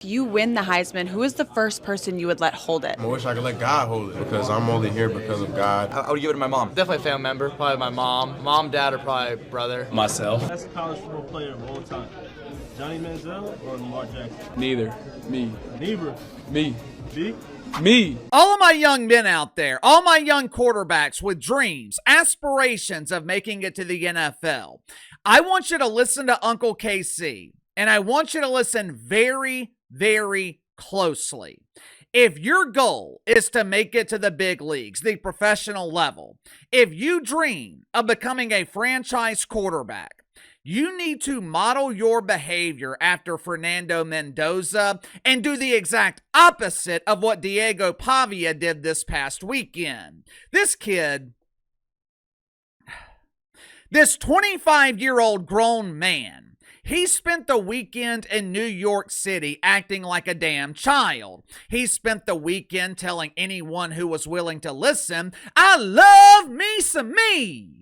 If you win the Heisman, who is the first person you would let hold it? I wish I could let God hold it because I'm only here because of God. I would give it to my mom. Definitely a family member. Probably my mom. Mom, dad, or probably brother. Myself. Best college football player of all time. Johnny Manziel or Lamar Jackson? Neither. Me. Neither. Me. Me? Me. All of my young men out there, all my young quarterbacks with dreams, aspirations of making it to the NFL, I want you to listen to Uncle KC, and I want you to listen very, very closely. If your goal is to make it to the big leagues, the professional level, if you dream of becoming a franchise quarterback, you need to model your behavior after Fernando Mendoza and do the exact opposite of what Diego Pavia did this past weekend. This kid, this 25-year-old grown man, he spent the weekend in New York City acting like a damn child. He spent the weekend telling anyone who was willing to listen, I love me some me.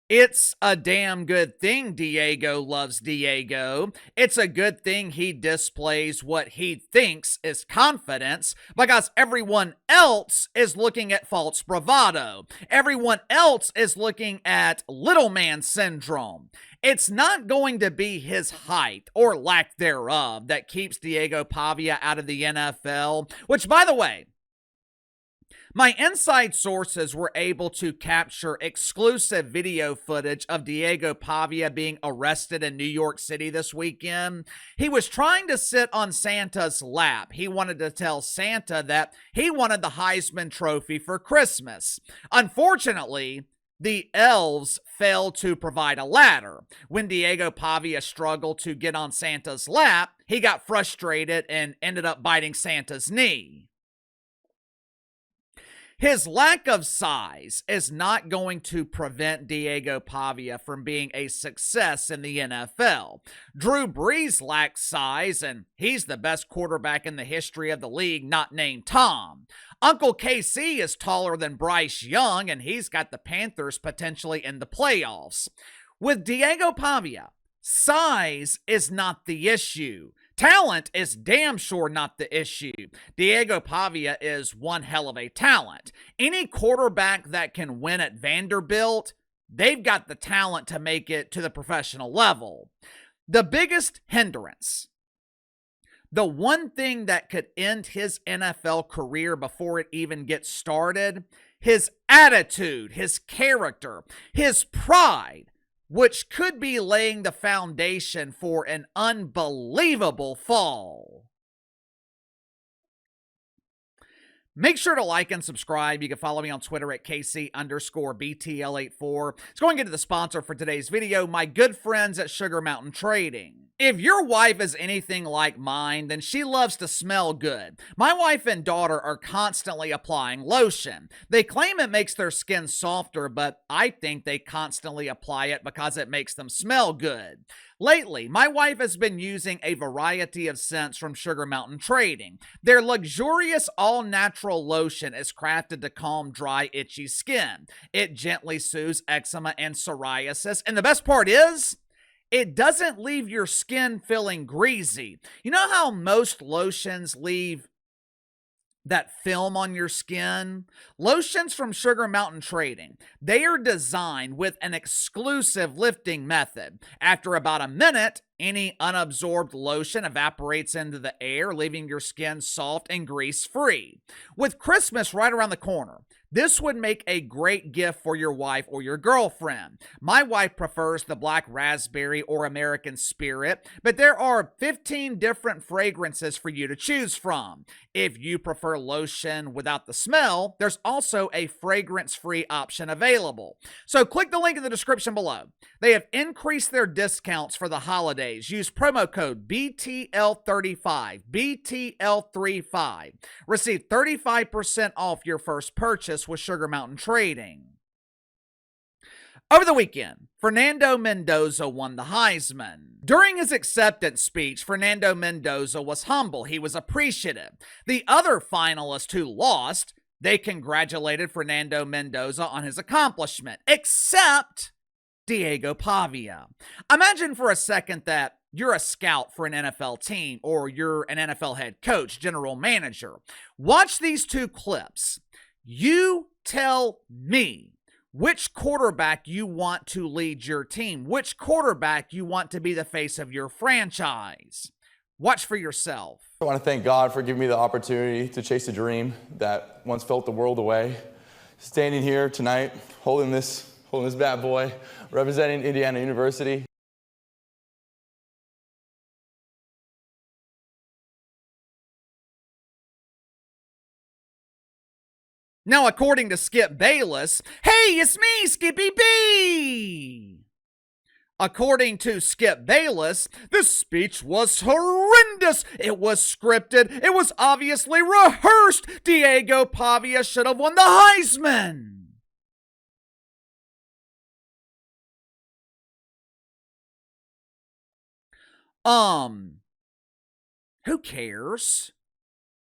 It's a damn good thing Diego loves Diego. It's a good thing he displays what he thinks is confidence because everyone else is looking at false bravado. Everyone else is looking at little man syndrome. It's not going to be his height or lack thereof that keeps Diego Pavia out of the NFL, which, by the way, my inside sources were able to capture exclusive video footage of Diego Pavia being arrested in New York City this weekend. He was trying to sit on Santa's lap. He wanted to tell Santa that he wanted the Heisman Trophy for Christmas. Unfortunately, the elves failed to provide a ladder. When Diego Pavia struggled to get on Santa's lap, he got frustrated and ended up biting Santa's knee. His lack of size is not going to prevent Diego Pavia from being a success in the NFL. Drew Brees lacks size, and he's the best quarterback in the history of the league, not named Tom. Uncle KC is taller than Bryce Young, and he's got the Panthers potentially in the playoffs. With Diego Pavia, size is not the issue. Talent is damn sure not the issue. Diego Pavia is one hell of a talent. Any quarterback that can win at Vanderbilt, they've got the talent to make it to the professional level. The biggest hindrance, the one thing that could end his NFL career before it even gets started, his attitude, his character, his pride, which could be laying the foundation for an unbelievable fall. Make sure to like and subscribe. You can follow me on Twitter at KC_BTL84. Let's go and get to the sponsor for today's video, my good friends at Sugar Mountain Trading. If your wife is anything like mine, then she loves to smell good. My wife and daughter are constantly applying lotion. They claim it makes their skin softer, but I think they constantly apply it because it makes them smell good. Lately, my wife has been using a variety of scents from Sugar Mountain Trading. Their luxurious all-natural lotion is crafted to calm dry, itchy skin. It gently soothes eczema and psoriasis, and the best part is, it doesn't leave your skin feeling greasy. You know how most lotions leave that film on your skin? Lotions from Sugar Mountain Trading, they are designed with an exclusive lifting method. After about a minute, any unabsorbed lotion evaporates into the air, leaving your skin soft and grease-free. With Christmas right around the corner, this would make a great gift for your wife or your girlfriend. My wife prefers the black raspberry or American Spirit, but there are 15 different fragrances for you to choose from. If you prefer lotion without the smell, there's also a fragrance-free option available. So click the link in the description below. They have increased their discounts for the holidays. Use promo code BTL35, BTL35. Receive 35% off your first purchase with Sugar Mountain Trading. Over the weekend, Fernando Mendoza won the Heisman. During his acceptance speech, Fernando Mendoza was humble. He was appreciative. The other finalist who lost, they congratulated Fernando Mendoza on his accomplishment, except Diego Pavia. Imagine for a second that you're a scout for an NFL team, or you're an NFL head coach, general manager. Watch these two clips. You tell me which quarterback you want to lead your team, which quarterback you want to be the face of your franchise. Watch for yourself. I want to thank God for giving me the opportunity to chase a dream that once felt the world away. Standing here tonight, holding this bad boy, representing Indiana University. Now, according to Skip Bayless, hey, it's me, Skippy B! According to Skip Bayless, this speech was horrendous. It was scripted. It was obviously rehearsed. Diego Pavia should have won the Heisman. Who cares?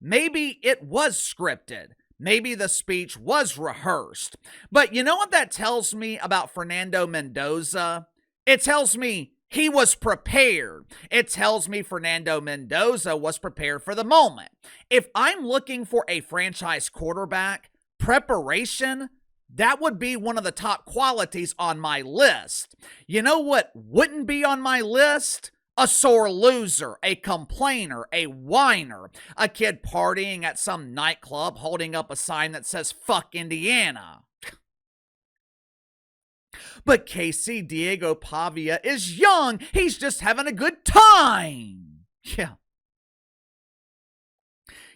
Maybe it was scripted. Maybe the speech was rehearsed. But you know what that tells me about Fernando Mendoza? It tells me he was prepared. It tells me Fernando Mendoza was prepared for the moment. If I'm looking for a franchise quarterback, preparation, that would be one of the top qualities on my list. You know what wouldn't be on my list? A sore loser, a complainer, a whiner, a kid partying at some nightclub holding up a sign that says, "Fuck Indiana." But Casey Diego Pavia is young. He's just having a good time.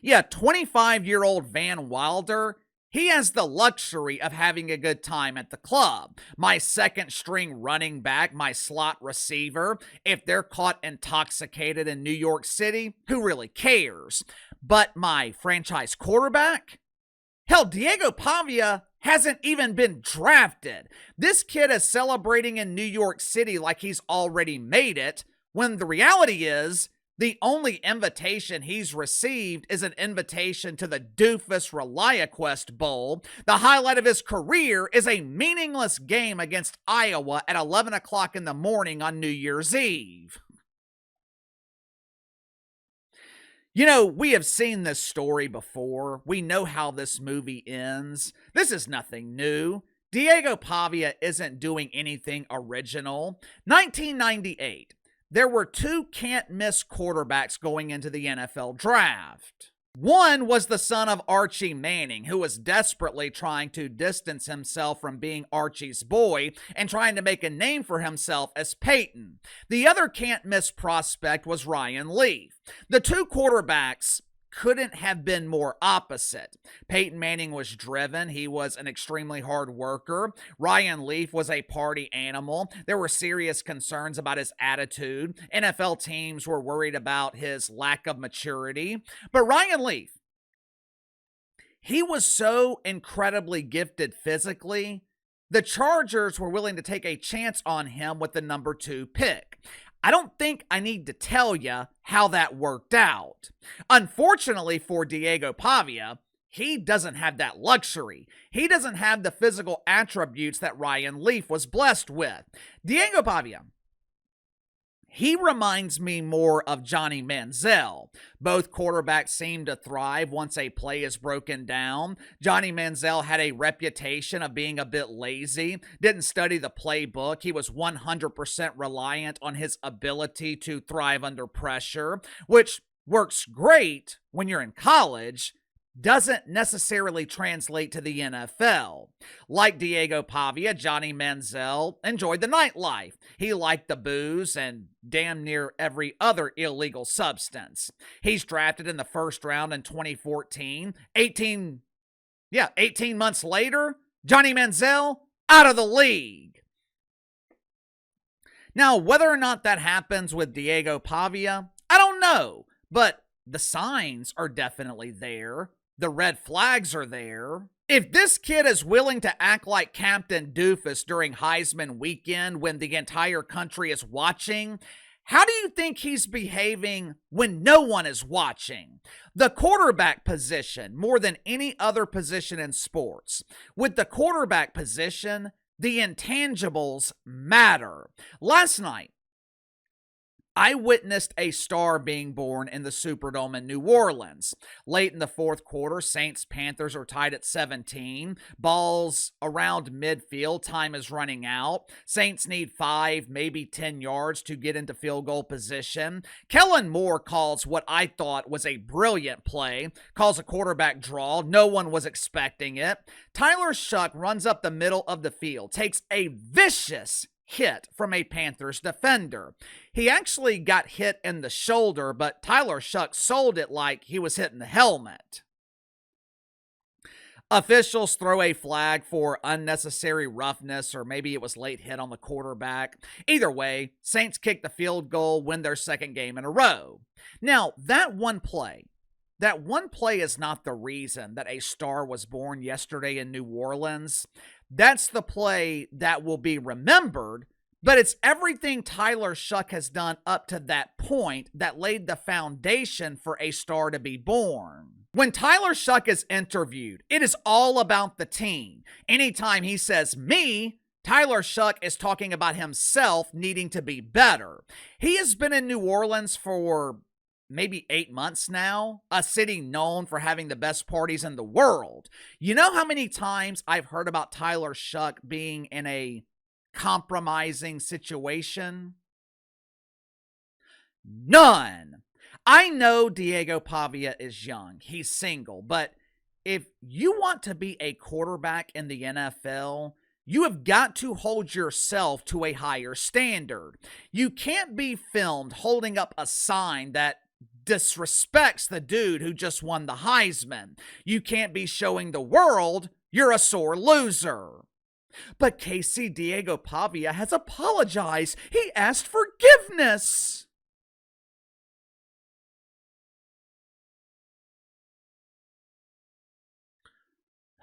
Yeah, 25-year-old Van Wilder, he has the luxury of having a good time at the club. My second string running back, my slot receiver, if they're caught intoxicated in New York City, who really cares? But my franchise quarterback? Hell, Diego Pavia hasn't even been drafted. This kid is celebrating in New York City like he's already made it, when the reality is, the only invitation he's received is an invitation to the doofus ReliaQuest Bowl. The highlight of his career is a meaningless game against Iowa at 11 o'clock in the morning on New Year's Eve. You know, we have seen this story before. We know how this movie ends. This is nothing new. Diego Pavia isn't doing anything original. 1998. There were two can't-miss quarterbacks going into the NFL draft. One was the son of Archie Manning, who was desperately trying to distance himself from being Archie's boy and trying to make a name for himself as Peyton. The other can't-miss prospect was Ryan Leaf. The two quarterbacks couldn't have been more opposite. Peyton Manning was driven. He was an extremely hard worker. Ryan Leaf was a party animal. There were serious concerns about his attitude. NFL teams were worried about his lack of maturity. But Ryan Leaf, he was so incredibly gifted physically, the Chargers were willing to take a chance on him with the number 2 pick. I don't think I need to tell you how that worked out. Unfortunately for Diego Pavia, he doesn't have that luxury. He doesn't have the physical attributes that Ryan Leaf was blessed with. Diego Pavia, he reminds me more of Johnny Manziel. Both quarterbacks seem to thrive once a play is broken down. Johnny Manziel had a reputation of being a bit lazy, didn't study the playbook. He was 100% reliant on his ability to thrive under pressure, which works great when you're in college, doesn't necessarily translate to the NFL. Like Diego Pavia, Johnny Manziel enjoyed the nightlife. He liked the booze and damn near every other illegal substance. He's drafted in the first round in 2014. 18 months later, Johnny Manziel out of the league. Now, whether or not that happens with Diego Pavia, I don't know, but the signs are definitely there. The red flags are there. If this kid is willing to act like Captain Doofus during Heisman weekend when the entire country is watching, how do you think he's behaving when no one is watching? The quarterback position, more than any other position in sports. With the quarterback position, The intangibles matter. Last night, I witnessed a star being born in the Superdome in New Orleans. Late in the fourth quarter, Saints-Panthers are tied at 17. Ball's around midfield. Time is running out. Saints need 5, maybe 10 yards to get into field goal position. Kellen Moore calls what I thought was a brilliant play. Calls a quarterback draw. No one was expecting it. Tyler Shuck runs up the middle of the field. Takes a vicious hit from a Panthers defender. He actually got hit in the shoulder, but Tyler Shuck sold it like he was hitting the helmet. Officials throw a flag for unnecessary roughness, or maybe it was late hit on the quarterback. Either way, Saints kick the field goal, win their second game in a row. Now, that one play is not the reason that a star was born yesterday in New Orleans. That's the play that will be remembered, but it's everything Tyler Shuck has done up to that point that laid the foundation for a star to be born. When Tyler Shuck is interviewed, it is all about the team. Anytime he says me, Tyler Shuck is talking about himself needing to be better. He has been in New Orleans for maybe 8 months now, a city known for having the best parties in the world. You know how many times I've heard about Tyler Shuck being in a compromising situation? None. I know Diego Pavia is young. He's single. But if you want to be a quarterback in the NFL, you have got to hold yourself to a higher standard. You can't be filmed holding up a sign that disrespects the dude who just won the Heisman. You can't be showing the world you're a sore loser. But KC Diego Pavia has apologized. He asked forgiveness.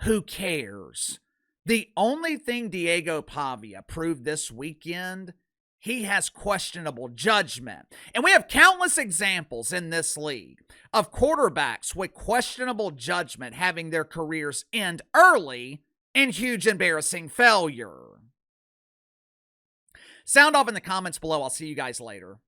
Who cares? The only thing Diego Pavia proved this weekend, he has questionable judgment. And we have countless examples in this league of quarterbacks with questionable judgment having their careers end early in huge embarrassing failure. Sound off in the comments below. I'll see you guys later.